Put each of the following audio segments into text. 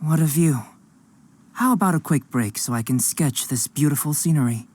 What a view. How about a quick break so I can sketch this beautiful scenery?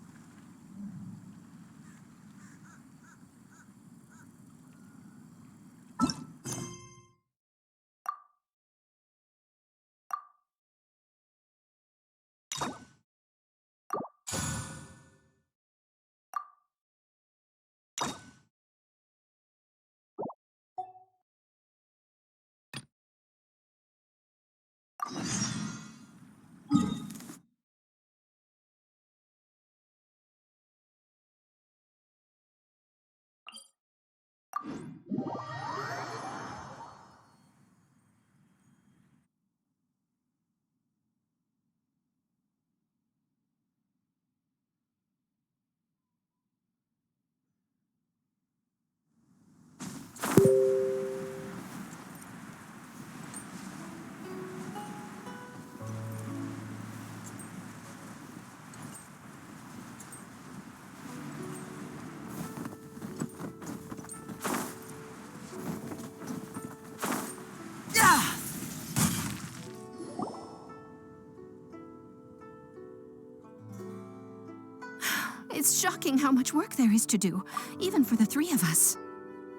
It's shocking how much work there is to do, even for the three of us.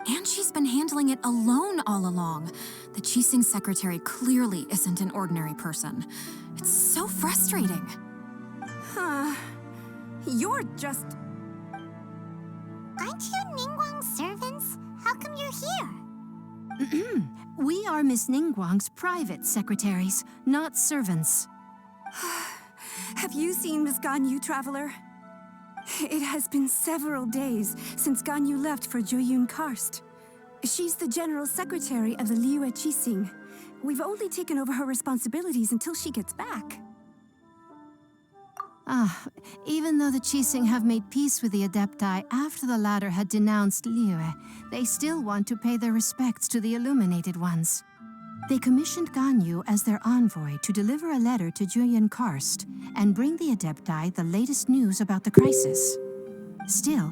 And she's been handling it alone all along. The Qixing secretary clearly isn't an ordinary person. It's so frustrating. You're just... Aren't you Ningguang's servants? How come you're here? We are Miss Ningguang's private secretaries, not servants. Have you seen Miss Ganyu, Traveler? It has been several days since Ganyu left for Jueyun Karst. She's the general secretary of the Liyue Qixing. We've only taken over her responsibilities until she gets back. Even though the Qixing have made peace with the Adepti after the latter had denounced Liyue, they still want to pay their respects to the Illuminated Ones. They commissioned Ganyu as their envoy to deliver a letter to Jueyun Karst and bring the Adepti the latest news about the crisis. Still,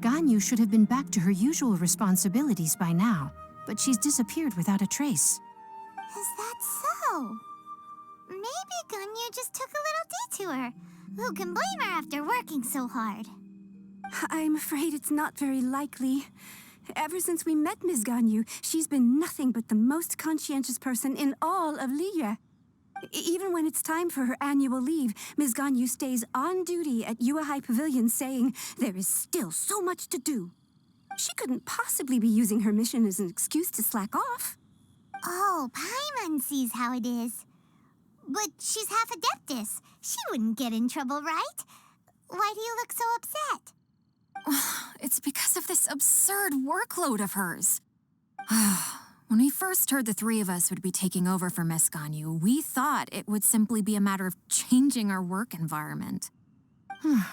Ganyu should have been back to her usual responsibilities by now, but she's disappeared without a trace. Is that so? Maybe Ganyu just took a little detour. Who can blame her after working so hard? I'm afraid it's not very likely. Ever since we met Ms. Ganyu, she's been nothing but the most conscientious person in all of Liyue. Even when it's time for her annual leave, Ms. Ganyu stays on duty at Yuehai Pavilion saying there is still so much to do. She couldn't possibly be using her mission as an excuse to slack off. Oh, Paimon sees how it is. But she's half Adeptus. She wouldn't get in trouble, right? Why do you look so upset? It's because of this absurd workload of hers. When we first heard the three of us would be taking over for Miss Ganyu, we thought it would simply be a matter of changing our work environment.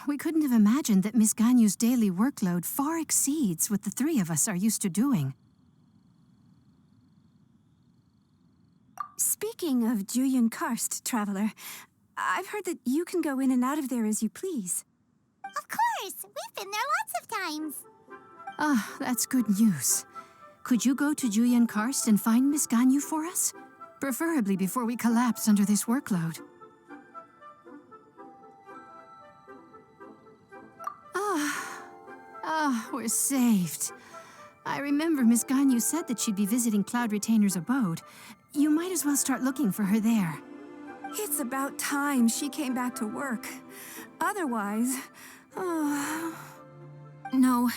We couldn't have imagined that Miss Ganyu's daily workload far exceeds what the three of us are used to doing. Speaking of Jueyun Karst, Traveler, I've heard that you can go in and out of there as you please. Of course! We've been there lots of times. That's good news. Could you go to Jueyun Karst and find Miss Ganyu for us? Preferably before we collapse under this workload. We're saved. I remember Miss Ganyu said that she'd be visiting Cloud Retainer's abode. You might as well start looking for her there. It's about time she came back to work. Otherwise... No,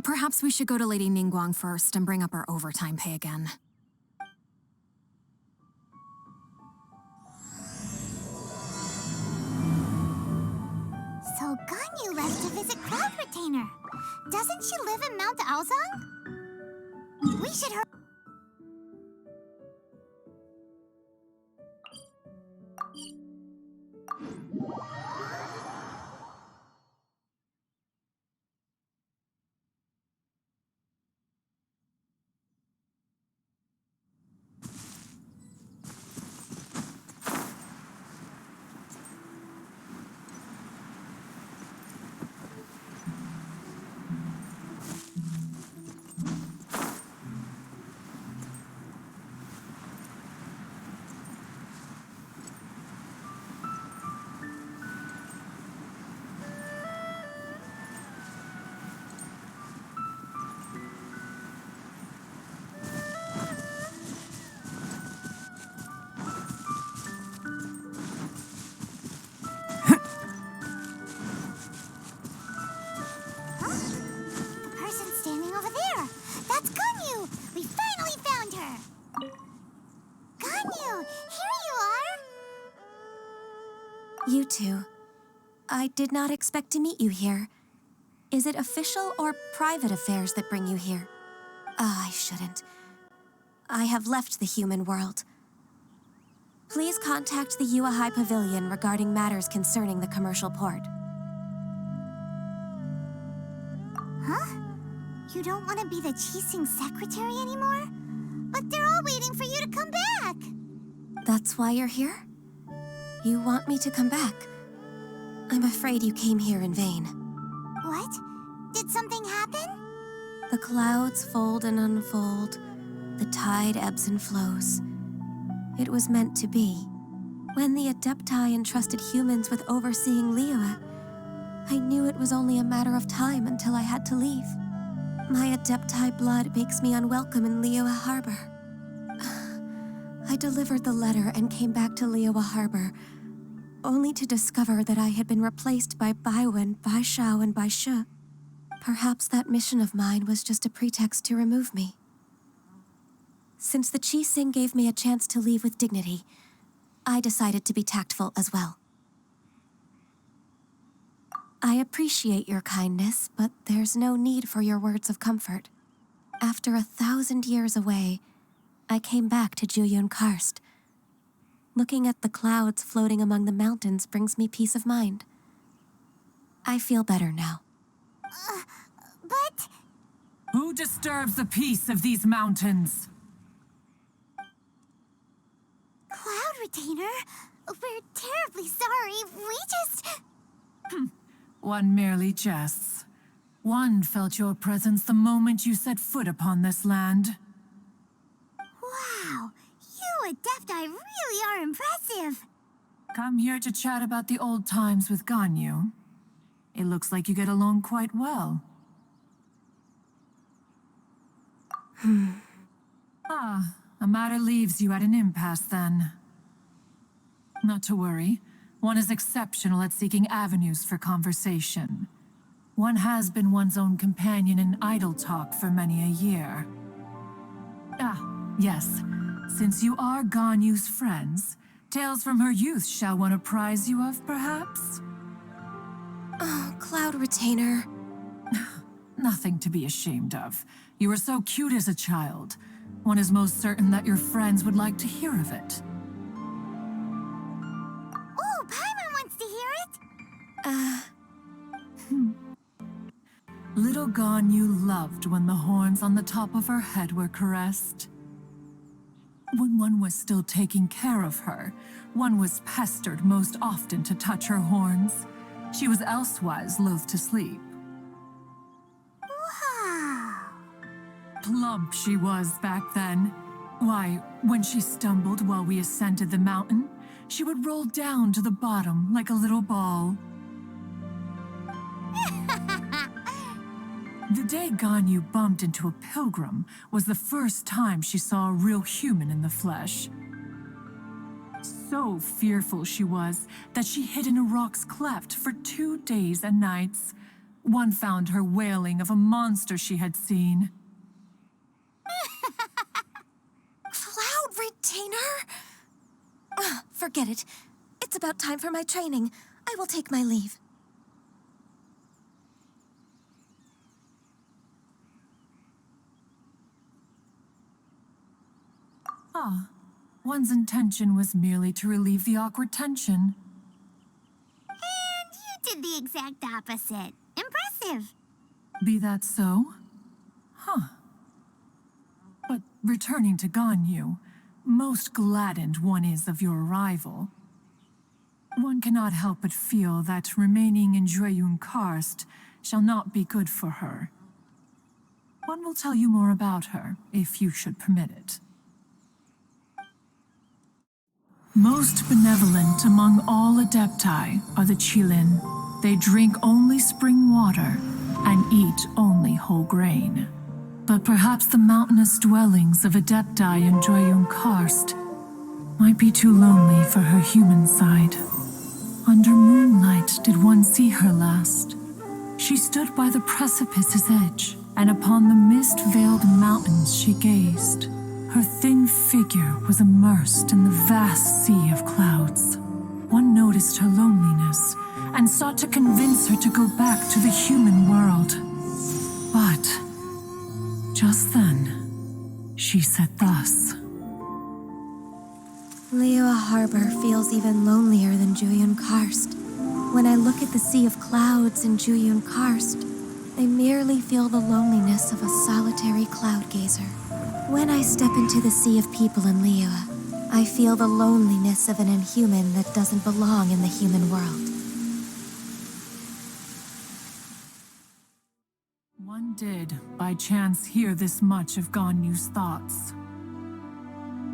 perhaps we should go to Lady Ningguang first and bring up our overtime pay again. So Ganyu left to visit Cloud Retainer. Doesn't she live in Mount Aozang? We should hurry. You two. I did not expect to meet you here. Is it official or private affairs that bring you here? I shouldn't. I have left the human world. Please contact the Yua High Pavilion regarding matters concerning the commercial port. Huh? You don't want to be the Qixing secretary anymore? But they're all waiting for you to come back! That's why you're here? You want me to come back? I'm afraid you came here in vain. What? Did something happen? The clouds fold and unfold. The tide ebbs and flows. It was meant to be. When the Adepti entrusted humans with overseeing Liyue, I knew it was only a matter of time until I had to leave. My Adepti blood makes me unwelcome in Liyue Harbor. I delivered the letter and came back to Liyue Harbor, only to discover that I had been replaced by Baiwen, Baishao, and Baishu. Perhaps that mission of mine was just a pretext to remove me. Since the Qixing gave me a chance to leave with dignity, I decided to be tactful as well. I appreciate your kindness, but there's no need for your words of comfort. After 1,000 years away, I came back to Juyun Karst. Looking at the clouds floating among the mountains brings me peace of mind. I feel better now. But... Who disturbs the peace of these mountains? Cloud Retainer, we're terribly sorry. We just... One merely jests. One felt your presence the moment you set foot upon this land. Wow, you Adepti really are impressive. Come here to chat about the old times with Ganyu. It looks like you get along quite well. A matter leaves you at an impasse then. Not to worry. One is exceptional at seeking avenues for conversation. One has been one's own companion in idle talk for many a year. Yes. Since you are Ganyu's friends, tales from her youth shall one apprise you of, perhaps? Oh, Cloud Retainer. Nothing to be ashamed of. You were so cute as a child. One is most certain that your friends would like to hear of it. Oh, Paimon wants to hear it. Little Ganyu loved when the horns on the top of her head were caressed. When one was still taking care of her, one was pestered most often to touch her horns. She was elsewise loath to sleep. Wow. Plump she was back then. Why, when she stumbled while we ascended the mountain, she would roll down to the bottom like a little ball. The day Ganyu bumped into a pilgrim was the first time she saw a real human in the flesh. So fearful she was that she hid in a rock's cleft for 2 days and nights. One found her wailing of a monster she had seen. Cloud Retainer? Forget it. It's about time for my training. I will take my leave. One's intention was merely to relieve the awkward tension. And you did the exact opposite. Impressive. Be that so? But returning to Ganyu, most gladdened one is of your arrival. One cannot help but feel that remaining in Juyun Karst shall not be good for her. One will tell you more about her, if you should permit it. Most benevolent among all Adepti are the Qilin. They drink only spring water and eat only whole grain. But perhaps the mountainous dwellings of Adepti in Juyun Karst might be too lonely for her human side. Under moonlight did one see her last. She stood by the precipice's edge, and upon the mist-veiled mountains she gazed. Her thin figure was immersed in the vast sea of clouds. One noticed her lonely and sought to convince her to go back to the human world. But just then, she said thus. Liyue Harbor feels even lonelier than Juyun Karst. When I look at the sea of clouds in Juyun Karst, I merely feel the loneliness of a solitary cloud gazer. When I step into the sea of people in Liyue, I feel the loneliness of an inhuman that doesn't belong in the human world. One did, by chance, hear this much of Ganyu's thoughts.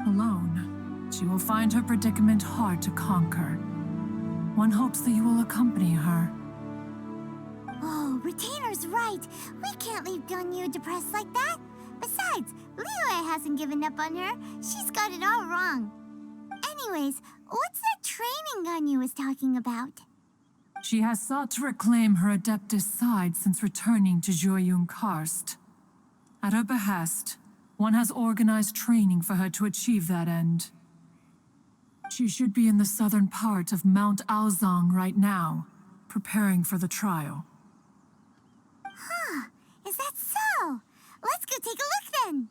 Alone, she will find her predicament hard to conquer. One hopes that you will accompany her. Oh, Retainer's right. We can't leave Ganyu depressed like that. Besides, Liyue hasn't given up on her. She's got it all wrong. Anyways, what's that training Ganyu was talking about? She has sought to reclaim her Adeptus side since returning to Juyun Karst. At her behest, one has organized training for her to achieve that end. She should be in the southern part of Mount Aozang right now, preparing for the trial. Huh, is that so? Let's go take a look then.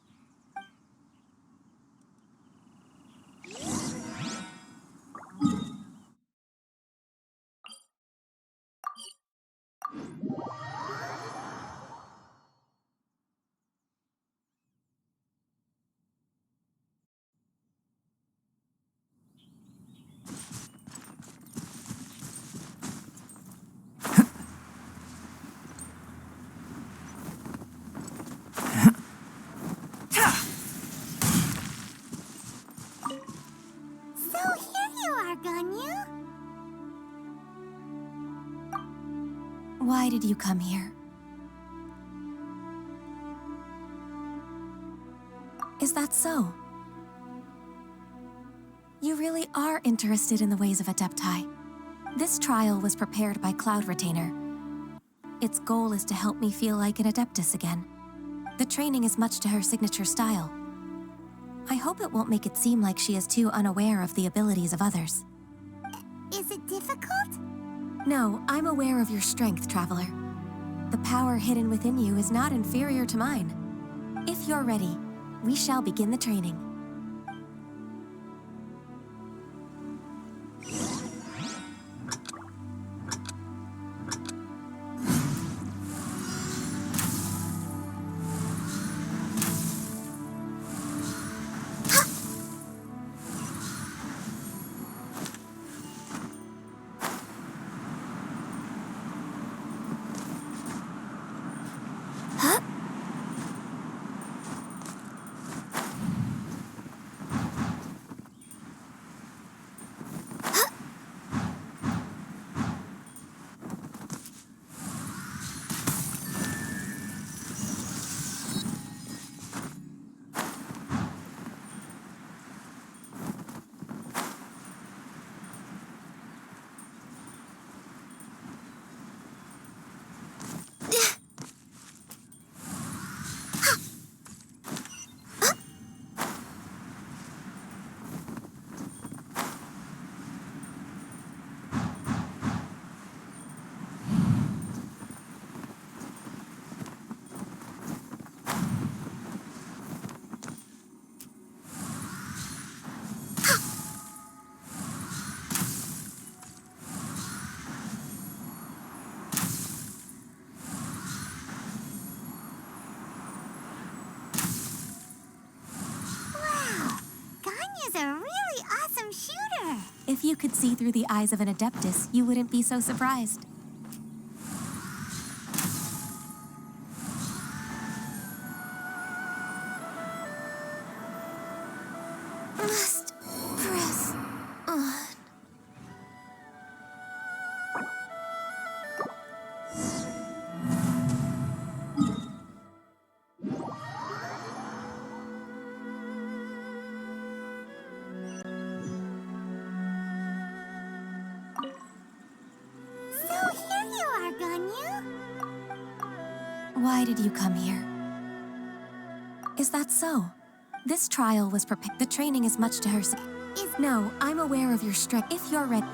So here you are, Ganyu. Why did you come here? Is that so? You really are interested in the ways of Adepti. This trial was prepared by Cloud Retainer. Its goal is to help me feel like an Adeptus again. The training is much to her signature style. I hope it won't make it seem like she is too unaware of the abilities of others. Is it difficult? No, I'm aware of your strength, Traveler. The power hidden within you is not inferior to mine. If you're ready, we shall begin the training. If you could see through the eyes of an Adeptus, you wouldn't be so surprised. Must press on. Why did you come here? Is that so? This trial was prepared. The training is much to her. No, I'm aware of your strength. If you're ready.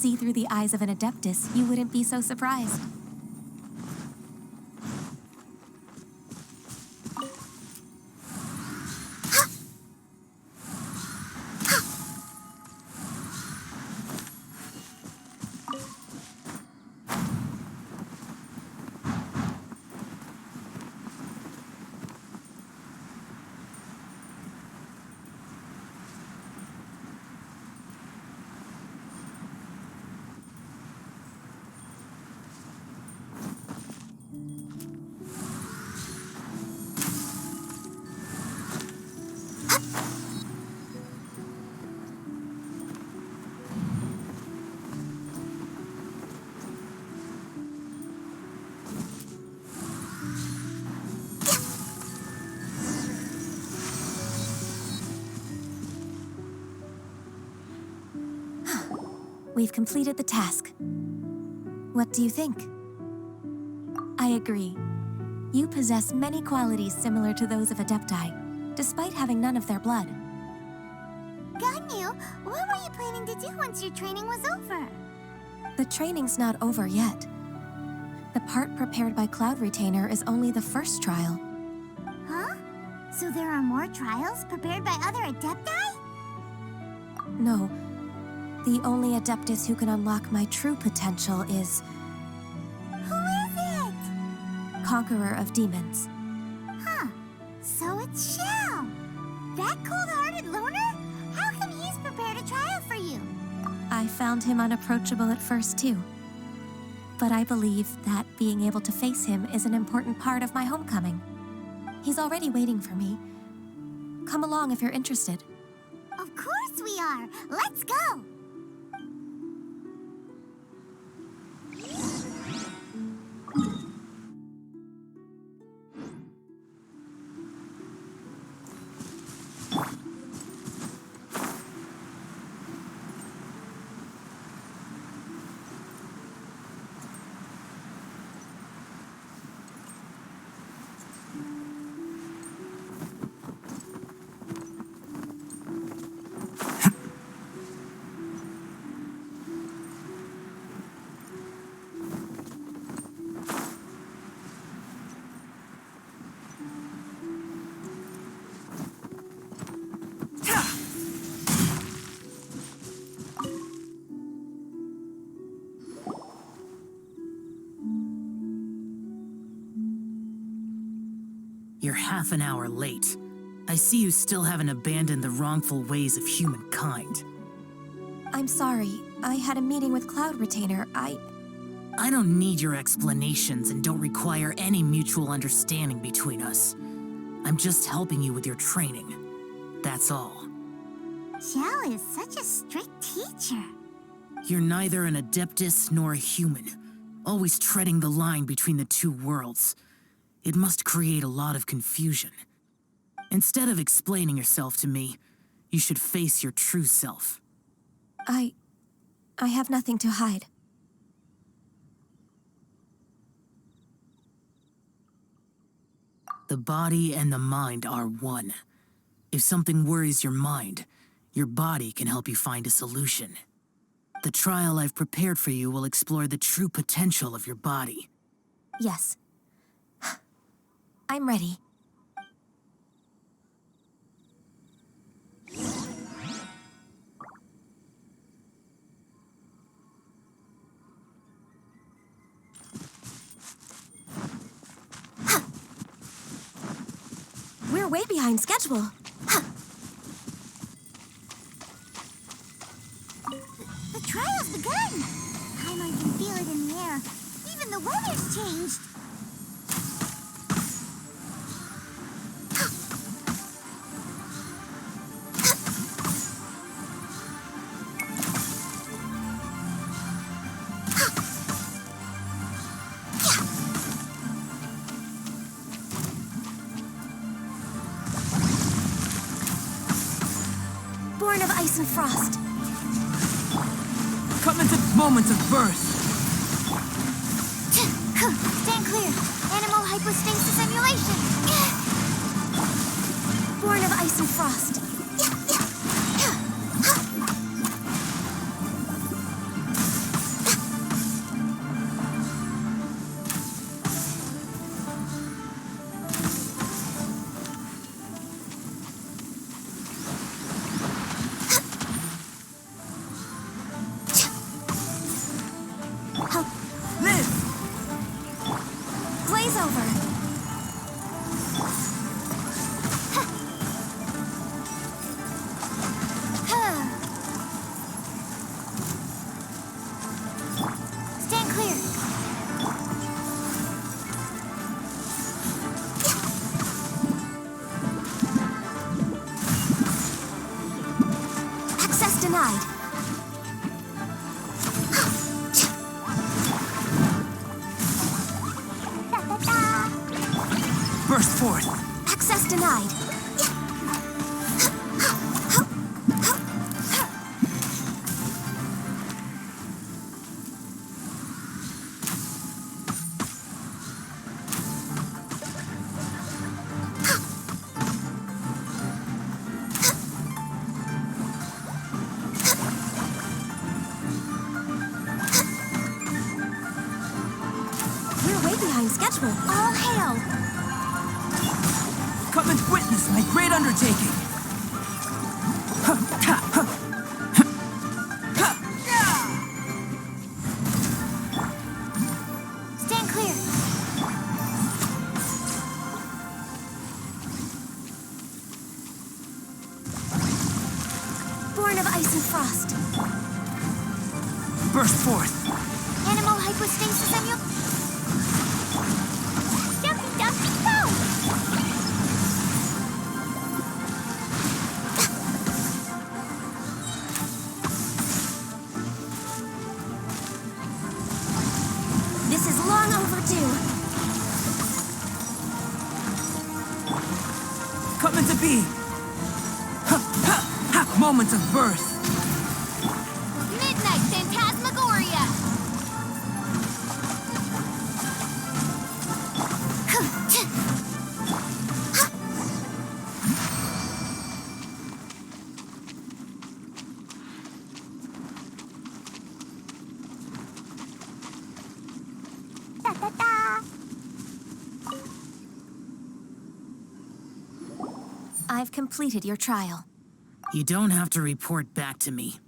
see through the eyes of an Adeptus, you wouldn't be so surprised. We've completed the task. What do you think? I agree. You possess many qualities similar to those of Adepti, despite having none of their blood. Ganyu, what were you planning to do once your training was over? The training's not over yet. The part prepared by Cloud Retainer is only the first trial. Huh? So there are more trials prepared by other Adepti? No. The only Adeptus who can unlock my true potential is Who is it? Conqueror of Demons. Huh. So it's Shao. That cold-hearted loner? How come he's prepared a trial for you? I found him unapproachable at first, too. But I believe that being able to face him is an important part of my homecoming. He's already waiting for me. Come along if you're interested. Of course we are. Let's go. You're half an hour late. I see you still haven't abandoned the wrongful ways of humankind. I'm sorry. I had a meeting with Cloud Retainer. I don't need your explanations and don't require any mutual understanding between us. I'm just helping you with your training. That's all. Shao is such a strict teacher. You're neither an Adeptus nor a human, always treading the line between the two worlds. It must create a lot of confusion. Instead of explaining yourself to me, you should face your true self. I have nothing to hide. The body and the mind are one. If something worries your mind, your body can help you find a solution. The trial I've prepared for you will explore the true potential of your body. Yes. I'm ready. We're way behind schedule. The trial's begun. Paimon can feel it in the air. Even the weather's changed. Born of ice and frost. Come into moments of birth. Stand clear. Animal hypostasis emulation. Born of ice and frost. This! Glaze over. Stand clear. Access denied. Burst forth! Access denied. We're way behind schedule. All hail. Come and witness my great undertaking! Stand clear. Born of ice and frost. Burst forth! Animal hypostasis on you. Jumpy, jumpy, go! This is long overdue. Coming to be! Moments of birth! Midnight Phantasmagoria! Da, da, da. I've completed your trial. You don't have to report back to me.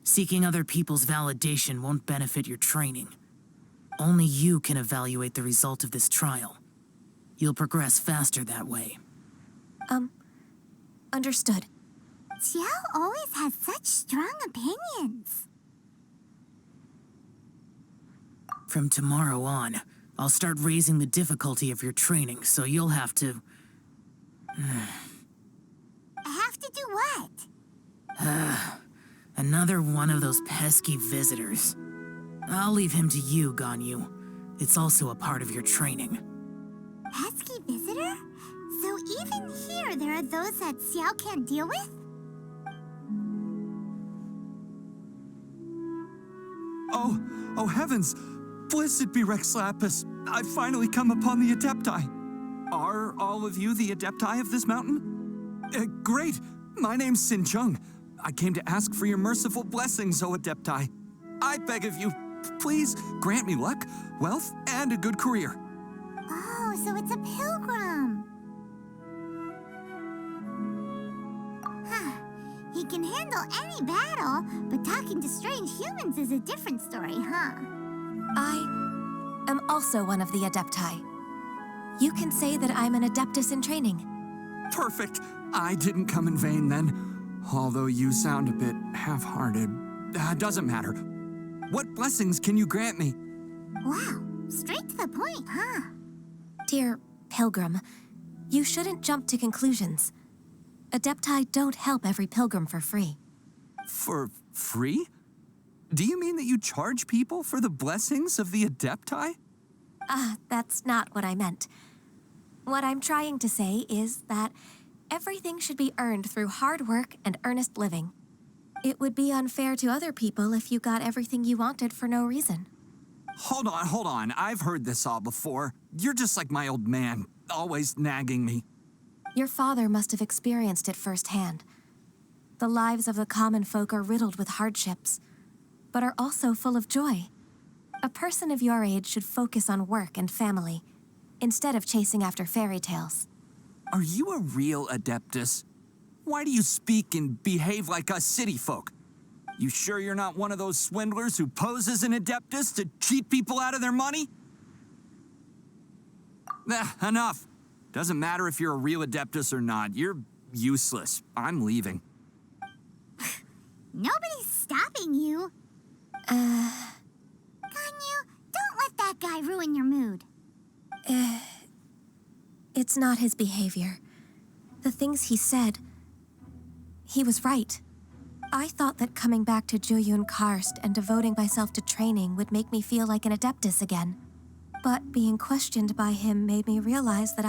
Seeking other people's validation won't benefit your training. Only you can evaluate the result of this trial. You'll progress faster that way. Understood. Xiao always has such strong opinions. From tomorrow on, I'll start raising the difficulty of your training, so you'll have to... I have to do what? Another one of those pesky visitors. I'll leave him to you, Ganyu. It's also a part of your training. Pesky visitor? So even here there are those that Xiao can't deal with? Oh heavens! Blessed be Rex Lapis. I've finally come upon the Adepti. Are all of you the Adepti of this mountain? Great! My name's Sin Chung. I came to ask for your merciful blessings, O Adepti. I beg of you, please grant me luck, wealth, and a good career. Oh, so it's a pilgrim. Huh. He can handle any battle, but talking to strange humans is a different story, huh? I am also one of the Adepti. You can say that I'm an Adeptus in training. Perfect. I didn't come in vain then, although you sound a bit half-hearted. Doesn't matter. What blessings can you grant me? Wow, straight to the point, huh? Dear Pilgrim, you shouldn't jump to conclusions. Adepti don't help every pilgrim for free. For free? Do you mean that you charge people for the blessings of the Adepti? That's not what I meant. What I'm trying to say is that everything should be earned through hard work and earnest living. It would be unfair to other people if you got everything you wanted for no reason. Hold on. I've heard this all before. You're just like my old man, always nagging me. Your father must have experienced it firsthand. The lives of the common folk are riddled with hardships, but are also full of joy. A person of your age should focus on work and family, instead of chasing after fairy tales. Are you a real Adeptus? Why do you speak and behave like us city folk? You sure you're not one of those swindlers who pose as an Adeptus to cheat people out of their money? Enough. Doesn't matter if you're a real Adeptus or not. You're useless. I'm leaving. Nobody's stopping you. Ganyu, don't let that guy ruin your mood. It's not his behavior. The things he said, he was right. I thought that coming back to Jueyun Karst and devoting myself to training would make me feel like an Adeptus again. But being questioned by him made me realize that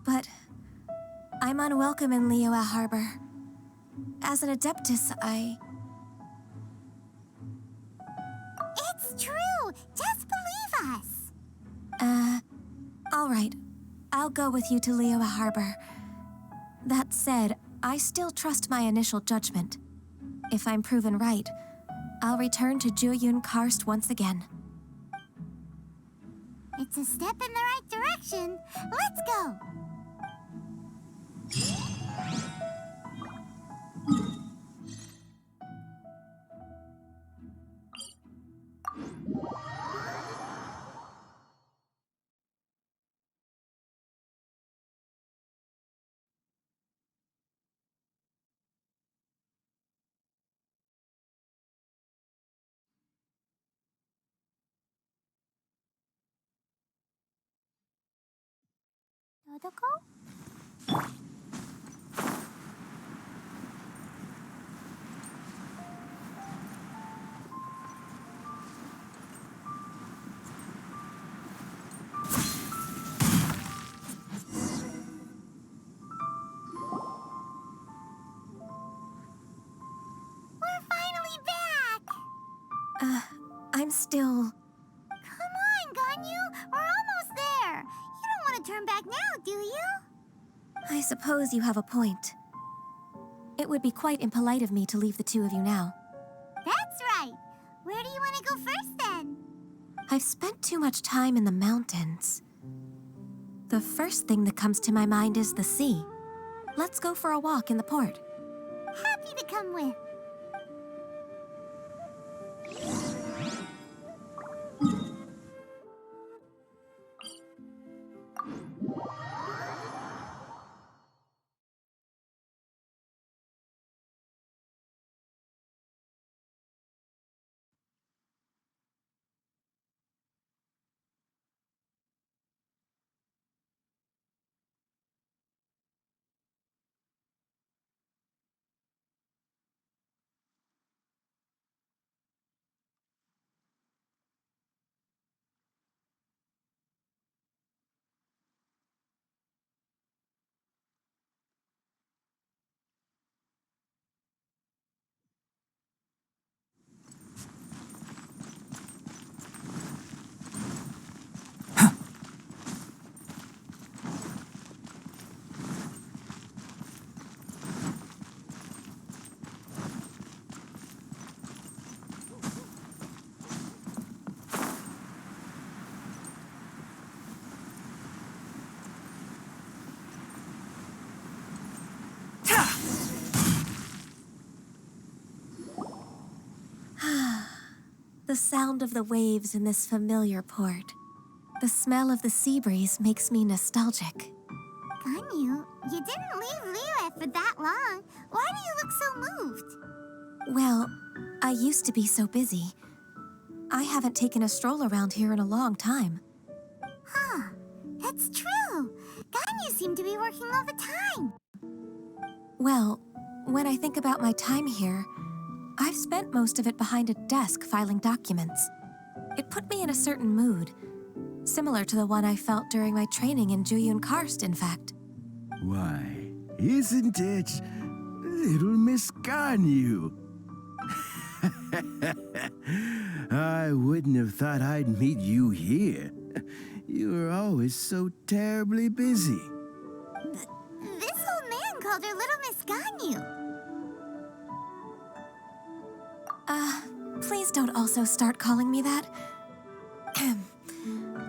But I'm unwelcome in Liyue Harbor. As an Adeptus, It's true. Just believe us. All right. I'll go with you to Liyue Harbor. That said, I still trust my initial judgment. If I'm proven right, I'll return to Jueyun Karst once again. It's a step in the right direction. Let's go. Dodoko? We're finally back! I'm still... Come on, Ganyu! We're almost there! You don't want to turn back now, do you? I suppose you have a point. It would be quite impolite of me to leave the two of you now. That's right! Where do you want to go first, then? I've spent too much time in the mountains. The first thing that comes to my mind is the sea. Let's go for a walk in the port. Happy to come with. The sound of the waves in this familiar port. The smell of the sea breeze makes me nostalgic. Ganyu, you didn't leave Liyue for that long. Why do you look so moved? Well, I used to be so busy. I haven't taken a stroll around here in a long time. Huh, that's true. Ganyu seemed to be working all the time. Well, when I think about my time here, I've spent most of it behind a desk filing documents. It put me in a certain mood, similar to the one I felt during my training in Jueyun Karst, in fact. Why, isn't it little Miss Ganyu? I wouldn't have thought I'd meet you here. You were always so terribly busy. This old man called her Little Miss Ganyu. Please don't also start calling me that.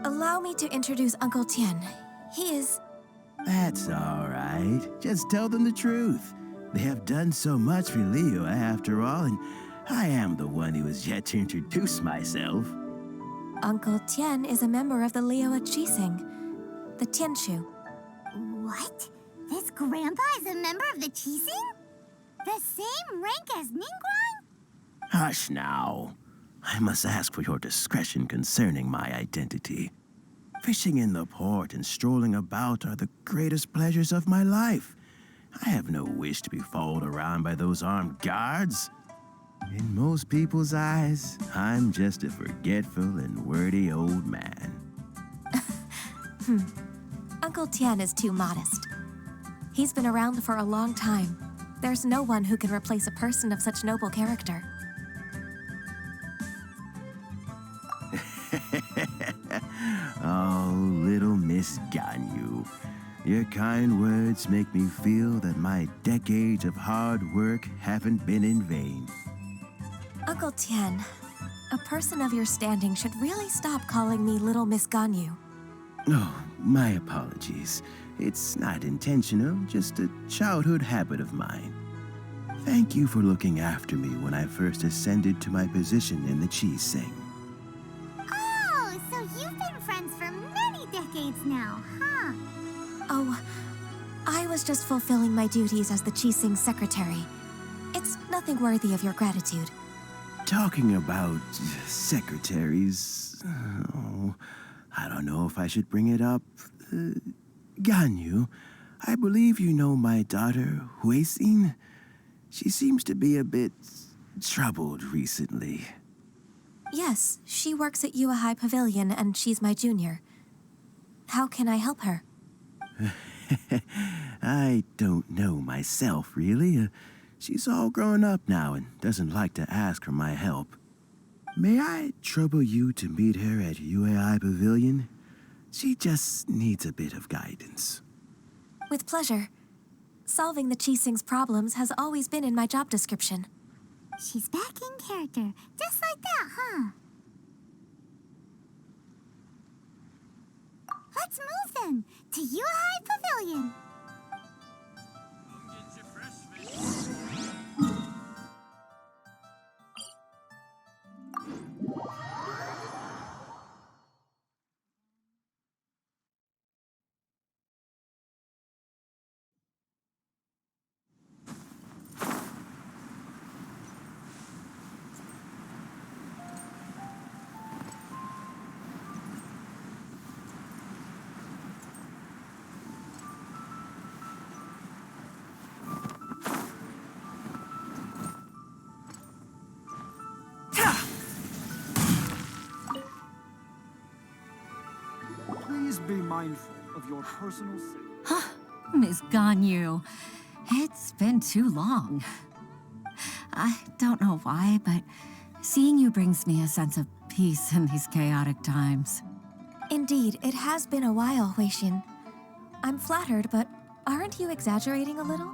Allow me to introduce Uncle Tian. He is... That's all right. right. Just tell them the truth. They have done so much for Liyue after all, and I am the one who has yet to introduce myself. Uncle Tian is a member of the Liyue Qixing, the Tianshu. What? This grandpa is a member of the Qixing? The same rank as Ningguang? Hush now. I must ask for your discretion concerning my identity. Fishing in the port and strolling about are the greatest pleasures of my life. I have no wish to be followed around by those armed guards. In most people's eyes, I'm just a forgetful and wordy old man. Uncle Tian is too modest. He's been around for a long time. There's no one who can replace a person of such noble character. Oh, little Miss Ganyu. Your kind words make me feel that my decades of hard work haven't been in vain. Uncle Tian, a person of your standing should really stop calling me Little Miss Ganyu. Oh, my apologies. It's not intentional, just a childhood habit of mine. Thank you for looking after me when I first ascended to my position in the Qixing. Oh, so you've been friends for many decades now, huh? Oh, I was just fulfilling my duties as the Qixing secretary. It's nothing worthy of your gratitude. Talking about secretaries, oh, I don't know if I should bring it up. Ganyu, I believe you know my daughter, Huixin. She seems to be a bit troubled recently. Yes, she works at Yuehai Pavilion and she's my junior. How can I help her? I don't know myself, really. She's all grown up now and doesn't like to ask for my help. May I trouble you to meet her at Yuehai Pavilion? She just needs a bit of guidance. With pleasure. Solving the Qixing's problems has always been in my job description. She's back in character, just like that, huh? Let's move then, to Yuehai Pavilion. Please be mindful of your personal safety. Miss Ganyu, it's been too long. I don't know why, but seeing you brings me a sense of peace in these chaotic times. Indeed, it has been a while, Huixin. I'm flattered, but aren't you exaggerating a little?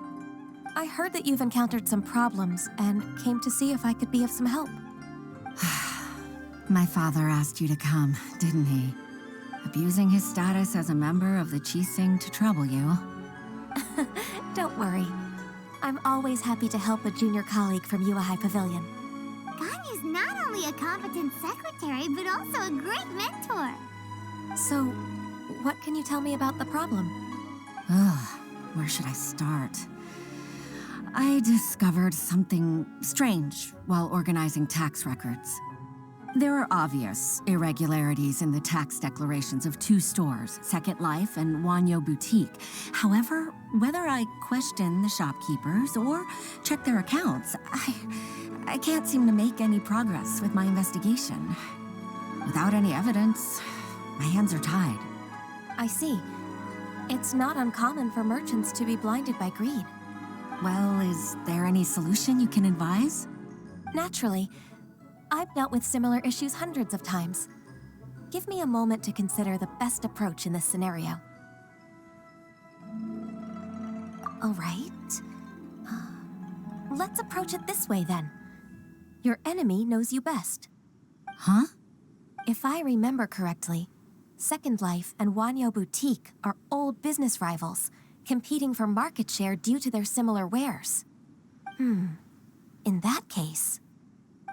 I heard that you've encountered some problems and came to see if I could be of some help. My father asked you to come, didn't he? Abusing his status as a member of the Qixing to trouble you. Don't worry. I'm always happy to help a junior colleague from Yuehai Pavilion. Ganyu's not only a competent secretary, but also a great mentor. So, what can you tell me about the problem? Ugh, where should I start? I discovered something strange while organizing tax records. There are obvious irregularities in the tax declarations of two stores, Second Life and Wanyo Boutique. However, whether I question the shopkeepers or check their accounts, I can't seem to make any progress with my investigation. Without any evidence, my hands are tied. I see. It's not uncommon for merchants to be blinded by greed. Well, is there any solution you can advise? Naturally. I've dealt with similar issues hundreds of times. Give me a moment to consider the best approach in this scenario. All right. Let's approach it this way, then. Your enemy knows you best. Huh? If I remember correctly, Second Life and Wanyo Boutique are old business rivals, competing for market share due to their similar wares. In that case...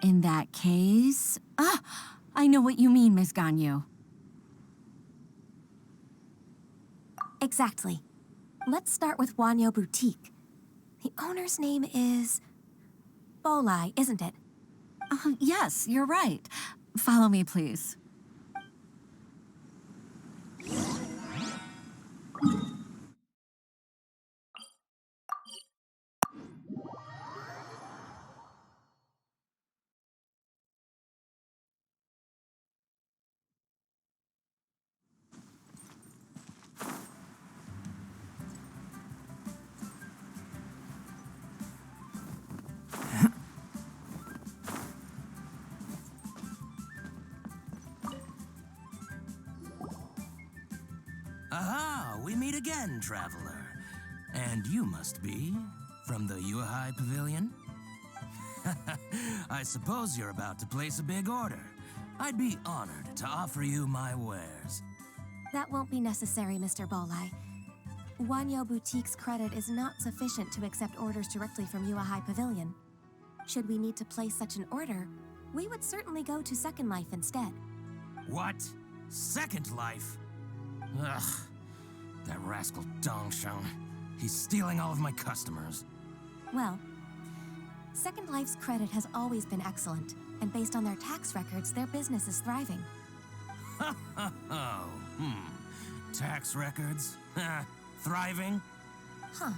In that case... I know what you mean, Miss Ganyu. Exactly. Let's start with Wanyo Boutique. The owner's name is... Bolai, isn't it? Yes, you're right. Follow me, please. Aha! We meet again, traveler. And you must be from the Yuhai Pavilion? I suppose you're about to place a big order. I'd be honored to offer you my wares. That won't be necessary, Mr. Bolai. Wanyo Boutique's credit is not sufficient to accept orders directly from Yuhai Pavilion. Should we need to place such an order, we would certainly go to Second Life instead. What? Second Life? Ugh. That rascal Dongsheng. He's stealing all of my customers. Well, Second Life's credit has always been excellent, and based on their tax records, their business is thriving. Tax records? Thriving? Huh.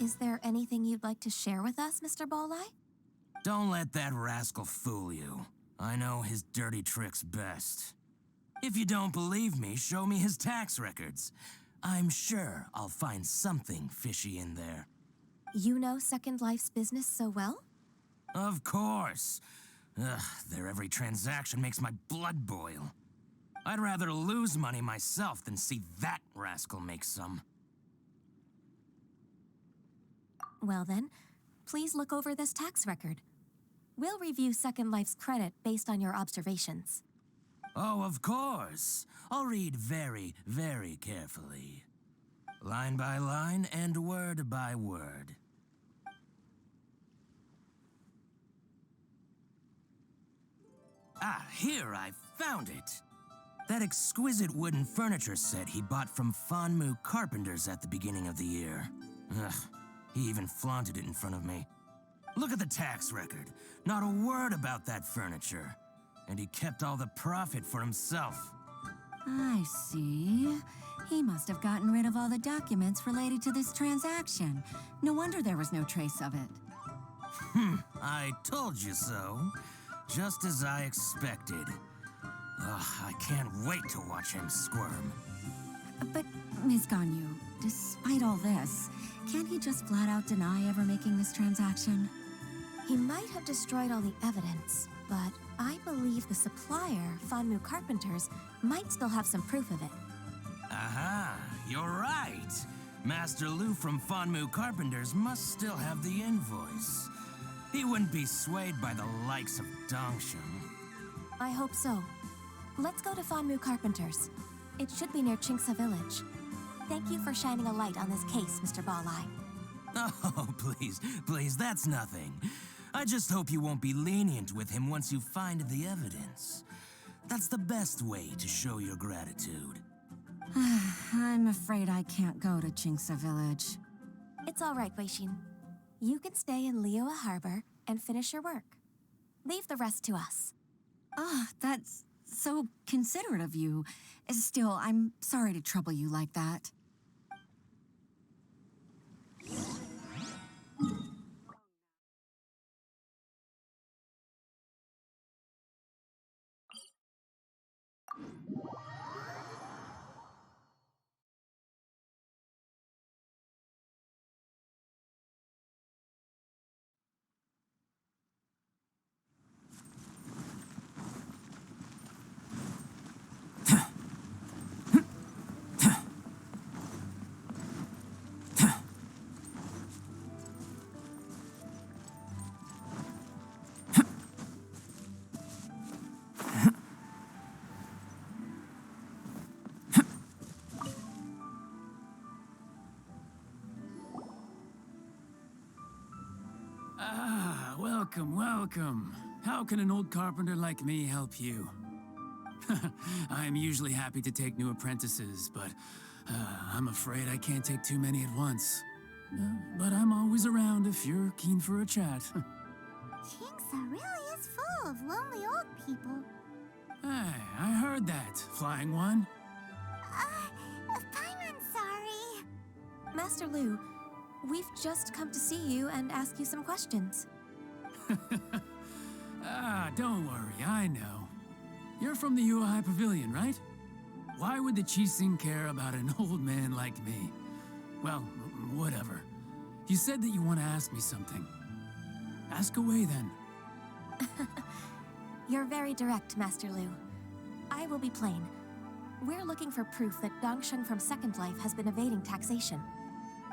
Is there anything you'd like to share with us, Mr. Bolai? Don't let that rascal fool you. I know his dirty tricks best. If you don't believe me, show me his tax records. I'm sure I'll find something fishy in there. You know Second Life's business so well? Of course. Ugh, their every transaction makes my blood boil. I'd rather lose money myself than see that rascal make some. Well then, please look over this tax record. We'll review Second Life's credit based on your observations. Oh, of course. I'll read very, very carefully. Line by line and word by word. Ah, here, I found it. That exquisite wooden furniture set he bought from Fanmu Carpenters at the beginning of the year. Ugh, he even flaunted it in front of me. Look at the tax record. Not a word about that furniture. And he kept all the profit for himself. I see. He must have gotten rid of all the documents related to this transaction. No wonder there was no trace of it. I told you so. Just as I expected. Ugh, I can't wait to watch him squirm. But, Ms. Ganyu, despite all this, can't he just flat out deny ever making this transaction? He might have destroyed all the evidence, but I believe the supplier, Fanmu Carpenters, might still have some proof of it. Aha, you're right. Master Lu from Fanmu Carpenters must still have the invoice. He wouldn't be swayed by the likes of Dongsheng. I hope so. Let's go to Fanmu Carpenters. It should be near Chingsa Village. Thank you for shining a light on this case, Mr. Bolai. Oh, please, that's nothing. I just hope you won't be lenient with him once you find the evidence. That's the best way to show your gratitude. I'm afraid I can't go to Chingsa Village. It's all right, Weixin. You can stay in Liyue Harbor and finish your work. Leave the rest to us. That's so considerate of you. Still, I'm sorry to trouble you like that. Welcome, welcome. How can an old carpenter like me help you? I'm usually happy to take new apprentices, but I'm afraid I can't take too many at once. But I'm always around if you're keen for a chat. Kingsa really is full of lonely old people. Hey, I heard that, Flying One. Paimon's sorry. Master Lu, we've just come to see you and ask you some questions. Don't worry, I know. You're from the Yuehai Pavilion, right? Why would the Qixing care about an old man like me? Well, whatever. You said that you want to ask me something. Ask away, then. You're very direct, Master Lu. I will be plain. We're looking for proof that Dongsheng from Second Life has been evading taxation.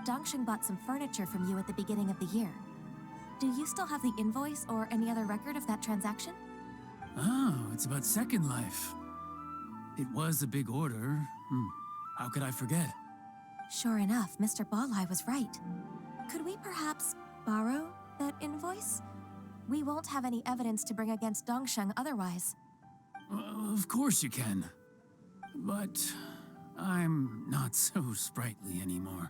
Dongsheng bought some furniture from you at the beginning of the year. Do you still have the invoice or any other record of that transaction? Oh, it's about Second Life. It was a big order. How could I forget? Sure enough, Mr. Balai was right. Could we perhaps borrow that invoice? We won't have any evidence to bring against Dongsheng otherwise. Of course you can. But I'm not so sprightly anymore.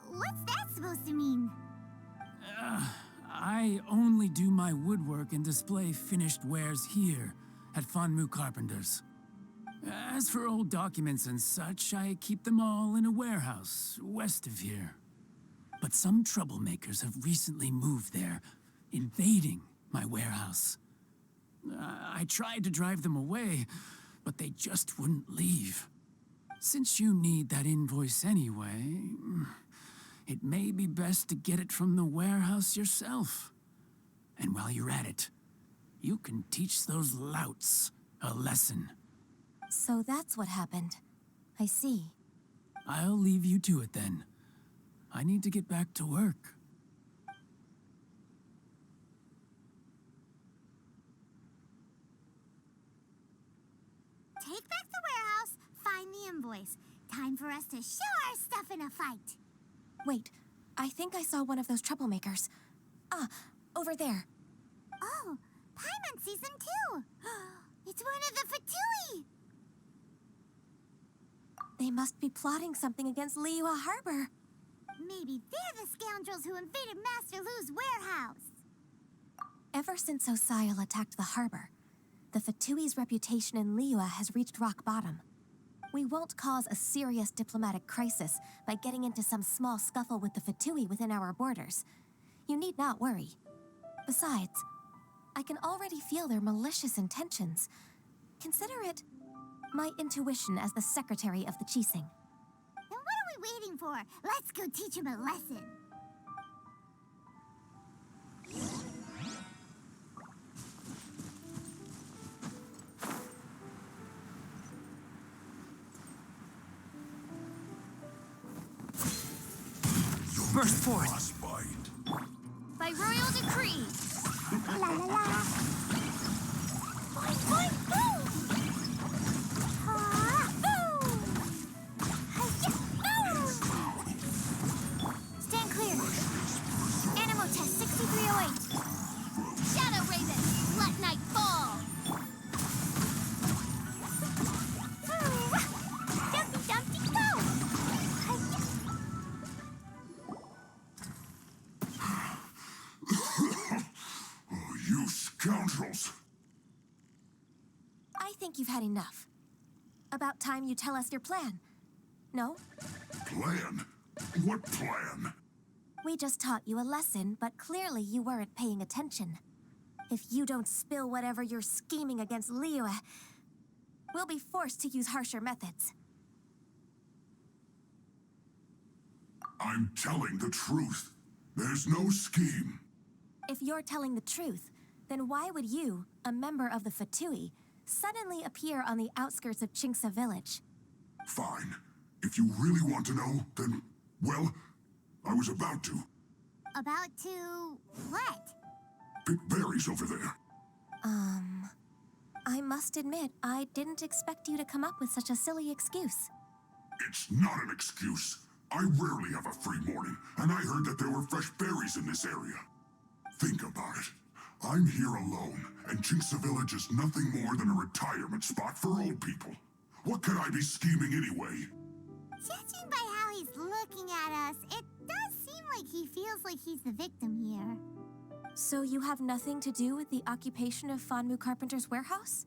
What's that supposed to mean? I only do my woodwork and display finished wares here at Fanmu Carpenters. As for old documents and such, I keep them all in a warehouse west of here. But some troublemakers have recently moved there, invading my warehouse. I tried to drive them away, but they just wouldn't leave. Since you need that invoice anyway, it may be best to get it from the warehouse yourself. And while you're at it, you can teach those louts a lesson. So that's what happened. I see. I'll leave you to it then. I need to get back to work. Take back the warehouse, find the invoice. Time for us to show our stuff in a fight. Wait, I think I saw one of those troublemakers. Ah, over there. Oh, Paimon sees them too. It's one of the Fatui. They must be plotting something against Liyue Harbor. Maybe they're the scoundrels who invaded Master Lu's warehouse. Ever since Osial attacked the harbor, the Fatui's reputation in Liyue has reached rock bottom. We won't cause a serious diplomatic crisis by getting into some small scuffle with the Fatui within our borders. You need not worry. Besides, I can already feel their malicious intentions. Consider it my intuition as the secretary of the Qixing. Then what are we waiting for? Let's go teach him a lesson. Burst forth! By royal decree! La la la! Boing, boing, boom! Ha! Boom! Hi-ya! Boom! Stand clear. Animo test 6308. Shadow Raven, let night fall! Dumpty dumpty go! Hi-ya! You scoundrels! I think you've had enough. About time you tell us your plan. No? Plan? What plan? We just taught you a lesson, but clearly you weren't paying attention. If you don't spill whatever you're scheming against Liyue, we'll be forced to use harsher methods. I'm telling the truth. There's no scheme. If you're telling the truth, then why would you, a member of the Fatui, suddenly appear on the outskirts of Qingsa village? Fine. If you really want to know, then, well, I was about to. About to what? Pick berries over there. I must admit, I didn't expect you to come up with such a silly excuse. It's not an excuse. I rarely have a free morning, and I heard that there were fresh berries in this area. Think about it. I'm here alone, and Jinxa Village is nothing more than a retirement spot for old people. What could I be scheming anyway? Judging by how he's looking at us, it does seem like he feels like he's the victim here. So you have nothing to do with the occupation of Fanmu Carpenter's warehouse?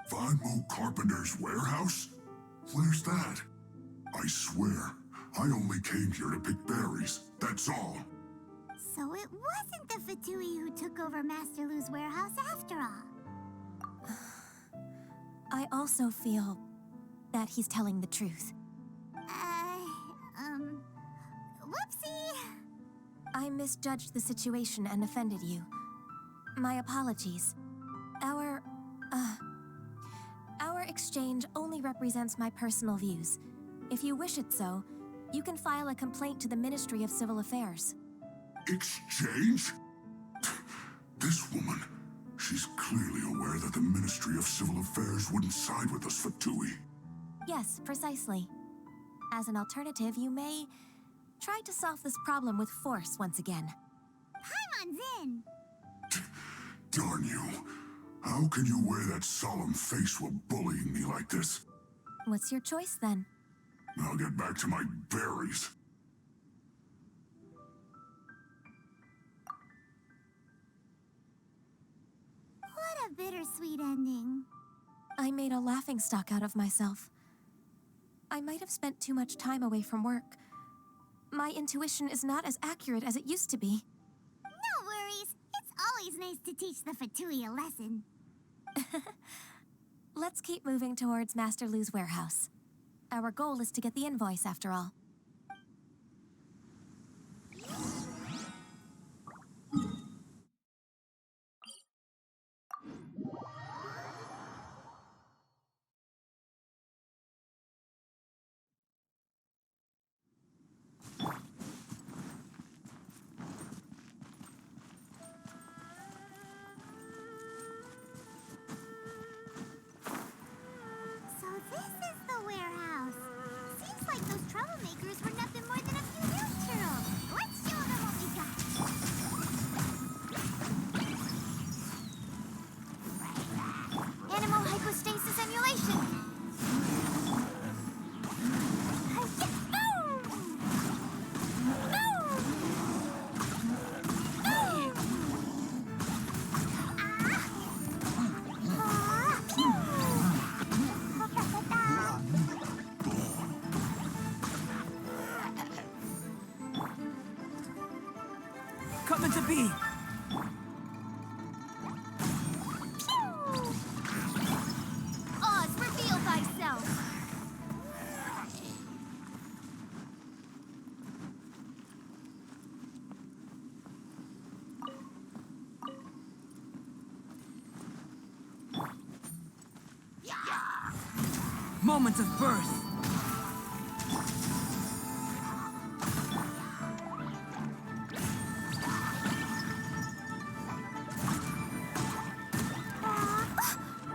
Fanmu Carpenter's warehouse? Where's that? I swear, I only came here to pick berries, that's all. So it wasn't the Fatui who took over Master Lu's warehouse after all. I also feel that he's telling the truth. Whoopsie! I misjudged the situation and offended you. My apologies. Our exchange only represents my personal views. If you wish it so, you can file a complaint to the Ministry of Civil Affairs. Exchange? This woman, she's clearly aware that the Ministry of Civil Affairs wouldn't side with us, Fatui. Yes, precisely. As an alternative, you may try to solve this problem with force once again. Paimon's in! Darn you. How can you wear that solemn face while bullying me like this? What's your choice, then? I'll get back to my berries. What a bittersweet ending. I made a laughingstock out of myself. I might have spent too much time away from work. My intuition is not as accurate as it used to be. No worries. It's always nice to teach the Fatui a lesson. Let's keep moving towards Master Lu's warehouse. Our goal is to get the invoice, after all. So this is the warehouse. Seems like those troublemakers were nothing more than a few news turtles. Let's show them what we got. Animal hypostasis emulation. Coming to be! Oz, reveal thyself! Moment of birth!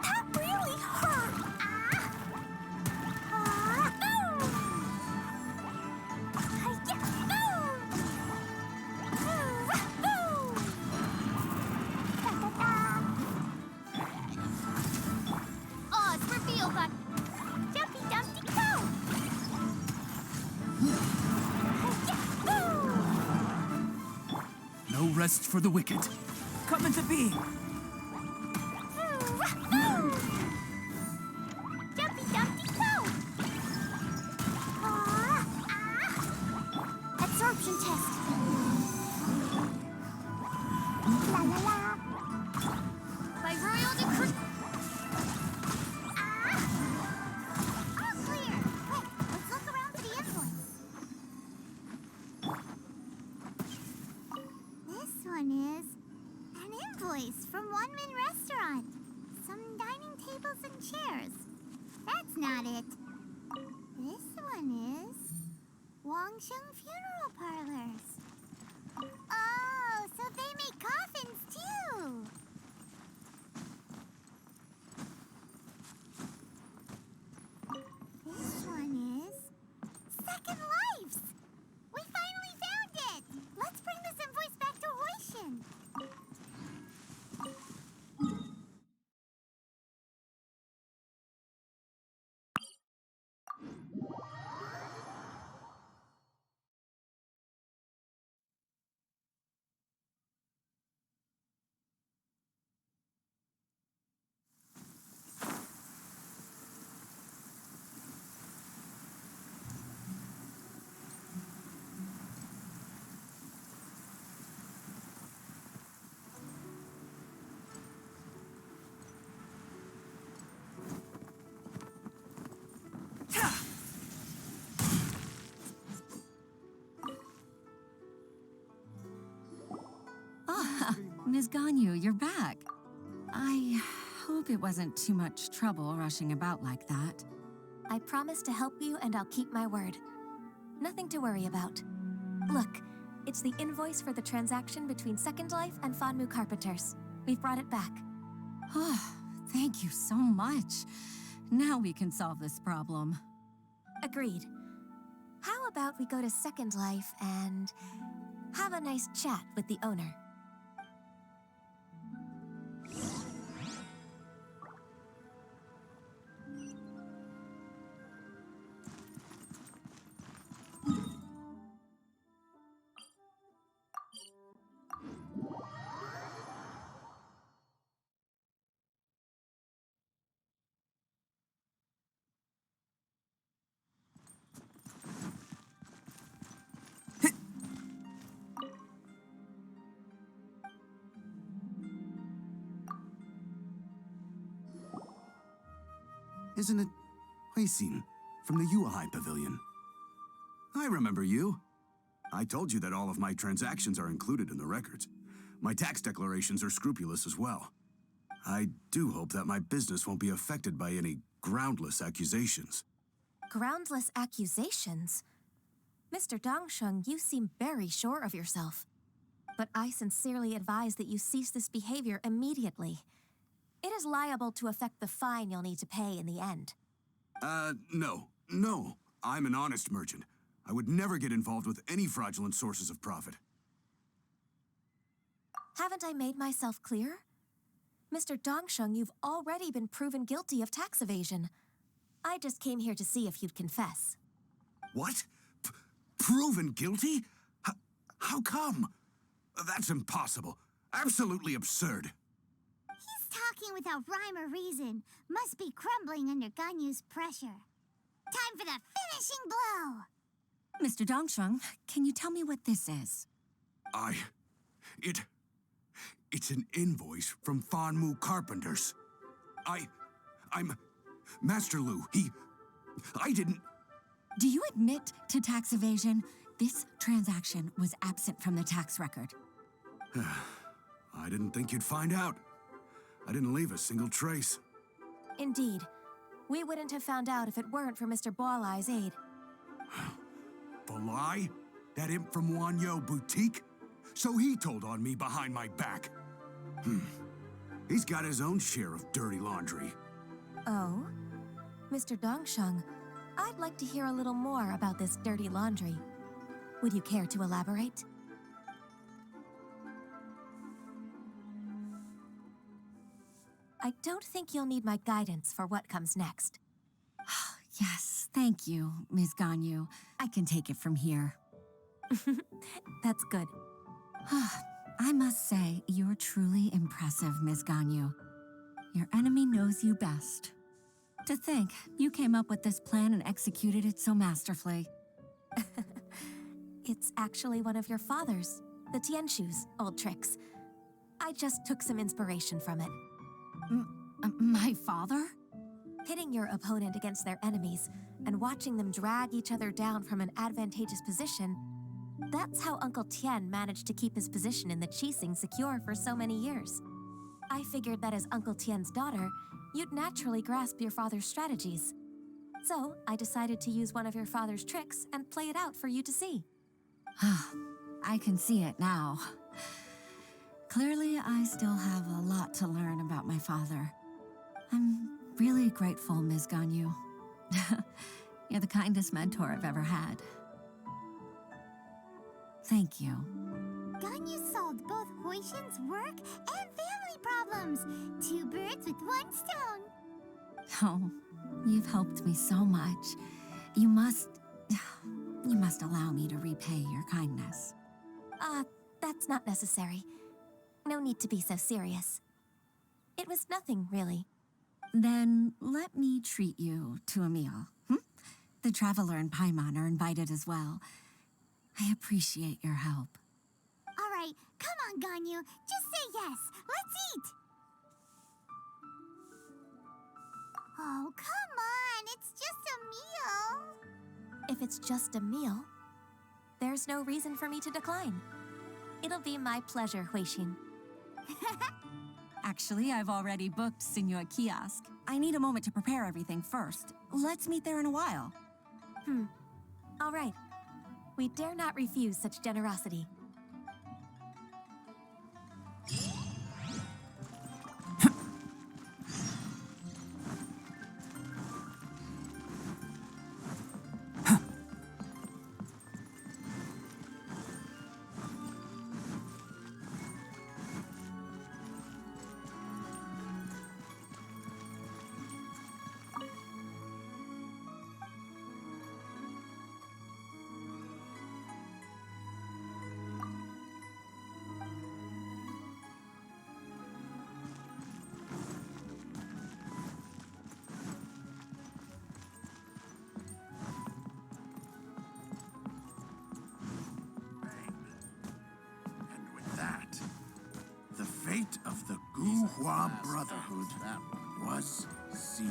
That really hurt! Oz, reveal that Jumpy Dumpty Go! No rest for the wicked. Coming to be! Jumpy Dumpty Go! Absorption test. La la la. By royal decree. All clear. Quick, let's look around for the invoice. This one is an invoice from One Min Restaurant. Some dining tables and chairs. That's not it. This one is Wangsheng Funeral Parlors. Oh, so they make coffins too. This one is Second Lives. We finally found it. Let's bring this invoice back to Hoishin. Ms. Ganyu, you're back. I hope it wasn't too much trouble rushing about like that. I promise to help you and I'll keep my word. Nothing to worry about. Look, it's the invoice for the transaction between Second Life and Fanmu Carpenters. We've brought it back. Oh, thank you so much. Now we can solve this problem. Agreed. How about we go to Second Life and have a nice chat with the owner? Isn't it Huixin from the Yuehai Pavilion? I remember you. I told you that all of my transactions are included in the records. My tax declarations are scrupulous as well. I do hope that my business won't be affected by any groundless accusations. Groundless accusations? Mr. Dongsheng, you seem very sure of yourself. But I sincerely advise that you cease this behavior immediately. It is liable to affect the fine you'll need to pay in the end. No. I'm an honest merchant. I would never get involved with any fraudulent sources of profit. Haven't I made myself clear? Mr. Dongsheng, you've already been proven guilty of tax evasion. I just came here to see if you'd confess. What? Proven guilty? How come? That's impossible. Absolutely absurd. He's talking without rhyme or reason. Must be crumbling under Ganyu's pressure. Time for the finishing blow! Mr. Dongsheng, can you tell me what this is? It's an invoice from Fanmu Carpenters. I'm Master Lu. I didn't... Do you admit to tax evasion? This transaction was absent from the tax record. I didn't think you'd find out. I didn't leave a single trace. Indeed. We wouldn't have found out if it weren't for Mr. Boalai's aid. Boalai? That imp from Wanyo Boutique? So he told on me behind my back. He's got his own share of dirty laundry. Oh? Mr. Dongsheng, I'd like to hear a little more about this dirty laundry. Would you care to elaborate? I don't think you'll need my guidance for what comes next. Yes, thank you, Ms. Ganyu. I can take it from here. That's good. I must say, you're truly impressive, Ms. Ganyu. Your enemy knows you best. To think, you came up with this plan and executed it so masterfully. It's actually one of your father's, the Tianshu's, old tricks. I just took some inspiration from it. My father? Pitting your opponent against their enemies and watching them drag each other down from an advantageous position, that's how Uncle Tian managed to keep his position in the Qixing secure for so many years. I figured that as Uncle Tian's daughter, you'd naturally grasp your father's strategies. So I decided to use one of your father's tricks and play it out for you to see. I can see it now. Clearly, I still have a lot to learn about my father. I'm really grateful, Ms. Ganyu. You're the kindest mentor I've ever had. Thank you. Ganyu solved both Huixin's work and family problems. 2 birds with 1 stone. Oh, you've helped me so much. You must allow me to repay your kindness. That's not necessary. No need to be so serious. It was nothing, really. Then let me treat you to a meal. The Traveler and Paimon are invited as well. I appreciate your help. All right, come on, Ganyu. Just say yes. Let's eat. Oh, come on. It's just a meal. If it's just a meal, there's no reason for me to decline. It'll be my pleasure, Huixin. Actually, I've already booked Senor Kiosk. I need a moment to prepare everything first. Let's meet there in a while. All right. We dare not refuse such generosity. The fate of the Guhua Brotherhood was sealed.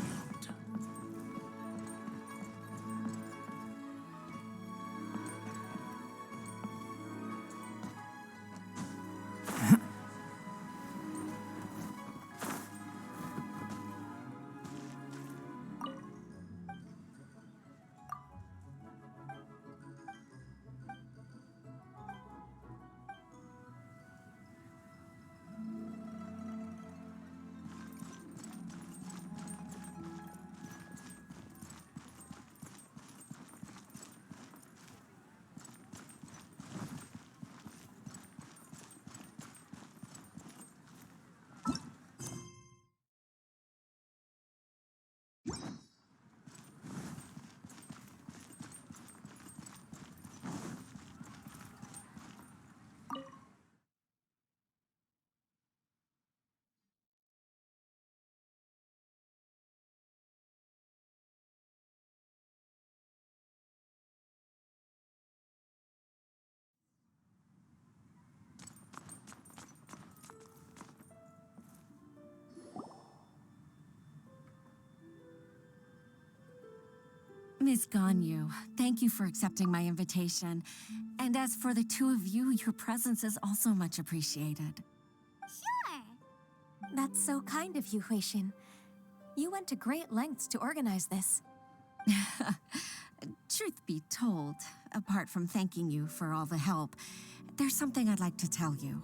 Miss Ganyu, thank you for accepting my invitation. And as for the two of you, your presence is also much appreciated. Sure. That's so kind of you, Huixin. You went to great lengths to organize this. Truth be told, apart from thanking you for all the help, there's something I'd like to tell you.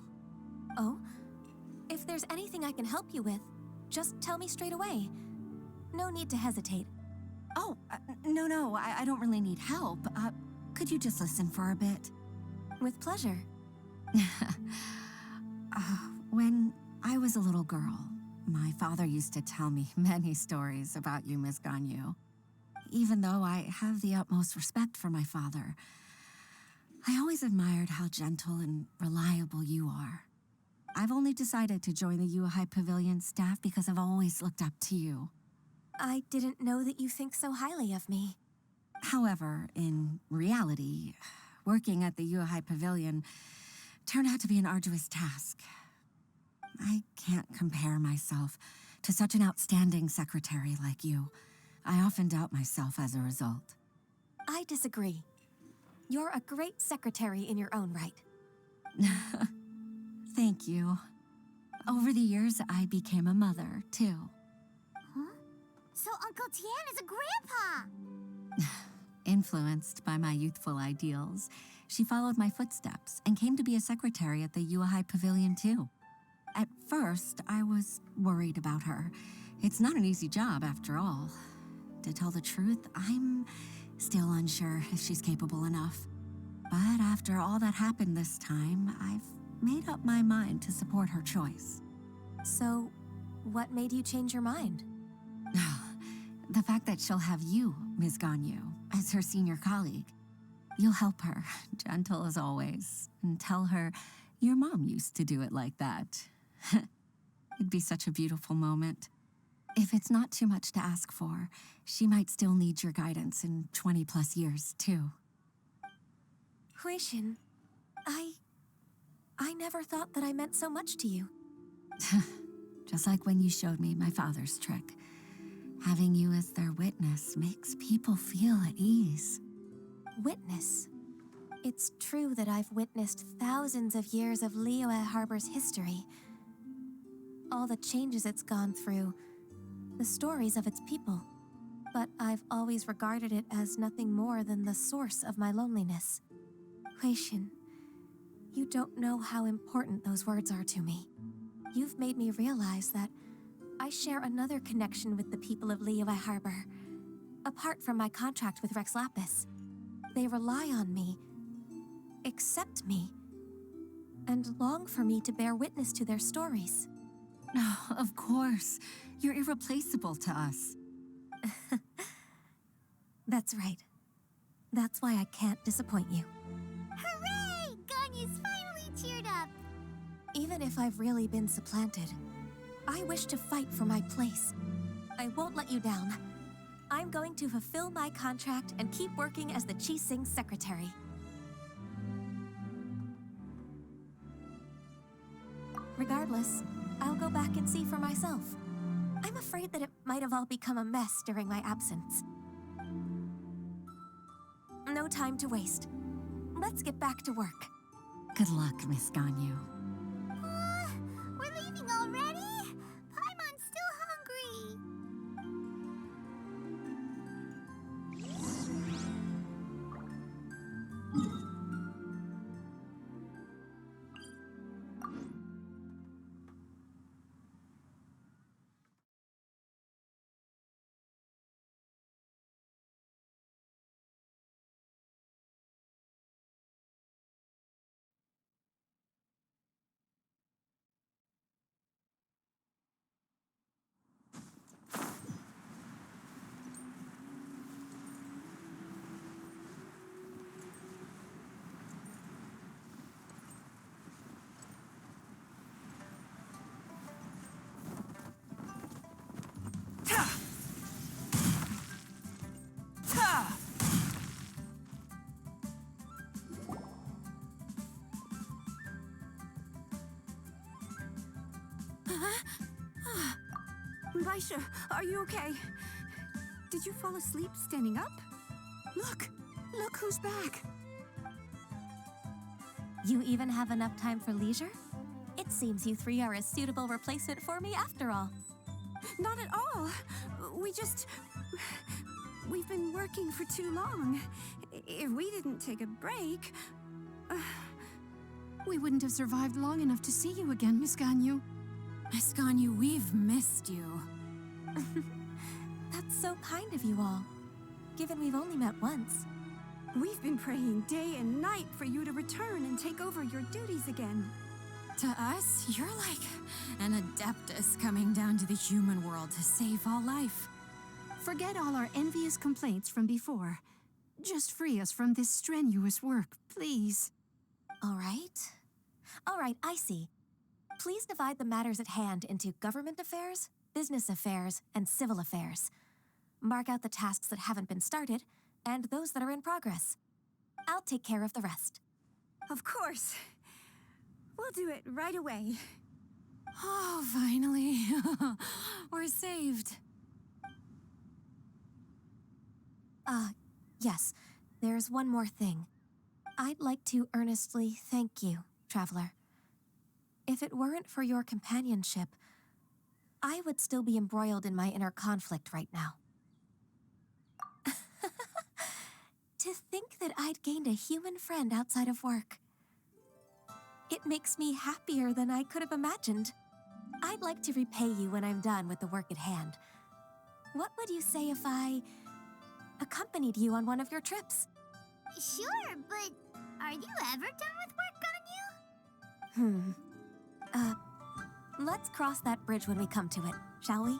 Oh? If there's anything I can help you with, just tell me straight away. No need to hesitate. Oh, no, I don't really need help. Could you just listen for a bit? With pleasure. When I was a little girl, my father used to tell me many stories about you, Miss Ganyu. Even though I have the utmost respect for my father, I always admired how gentle and reliable you are. I've only decided to join the Yuhai Pavilion staff because I've always looked up to you. I didn't know that you think so highly of me. However, in reality, working at the Yuhai Pavilion turned out to be an arduous task. I can't compare myself to such an outstanding secretary like you. I often doubt myself as a result. I disagree. You're a great secretary in your own right. Thank you. Over the years, I became a mother, too. Huh? So Uncle Tian is a grandpa! Influenced by my youthful ideals, she followed my footsteps and came to be a secretary at the Yuhai Pavilion, too. At first, I was worried about her. It's not an easy job, after all. To tell the truth, I'm still unsure if she's capable enough. But after all that happened this time, I've made up my mind to support her choice. So, what made you change your mind? The fact that she'll have you, Ms. Ganyu, as her senior colleague. You'll help her, gentle as always, and tell her your mom used to do it like that. It'd be such a beautiful moment. If it's not too much to ask for, she might still need your guidance in 20+ years, too. Huixin, I never thought that I meant so much to you. Just like when you showed me my father's trick. Having you as their witness makes people feel at ease. Witness? It's true that I've witnessed thousands of years of Liyue Harbor's history, all the changes it's gone through, the stories of its people. But I've always regarded it as nothing more than the source of my loneliness. Huixin, you don't know how important those words are to me. You've made me realize that I share another connection with the people of Liyue Harbor, apart from my contract with Rex Lapis. They rely on me, accept me, and long for me to bear witness to their stories. Oh, of course. You're irreplaceable to us. That's right. That's why I can't disappoint you. Hooray! Ganyu's finally cheered up! Even if I've really been supplanted, I wish to fight for my place. I won't let you down. I'm going to fulfill my contract and keep working as the Qixing secretary. Regardless, I'll go back and see for myself. I'm afraid that it might have all become a mess during my absence. No time to waste. Let's get back to work. Good luck, Miss Ganyu. We're leaving already? Paimon's still hungry. Baisha, are you okay? Did you fall asleep standing up? Look who's back. You even have enough time for leisure? It seems you three are a suitable replacement for me after all. Not at all. We've been working for too long. If we didn't take a break... We wouldn't have survived long enough to see you again, Miss Ganyu. Miss Ganyu, we've missed you. That's so kind of you all, given we've only met once. We've been praying day and night for you to return and take over your duties again. To us, you're like an adeptus coming down to the human world to save all life. Forget all our envious complaints from before. Just free us from this strenuous work, please. All right, I see. Please divide the matters at hand into government affairs, business affairs, and civil affairs. Mark out the tasks that haven't been started, and those that are in progress. I'll take care of the rest. Of course. We'll do it right away. Oh, finally. We're saved. Yes. There's one more thing. I'd like to earnestly thank you, Traveler. If it weren't for your companionship, I would still be embroiled in my inner conflict right now. To think that I'd gained a human friend outside of work. It makes me happier than I could have imagined. I'd like to repay you when I'm done with the work at hand. What would you say if I accompanied you on one of your trips? Sure, but are you ever done with work, Ganyu? Let's cross that bridge when we come to it, shall we?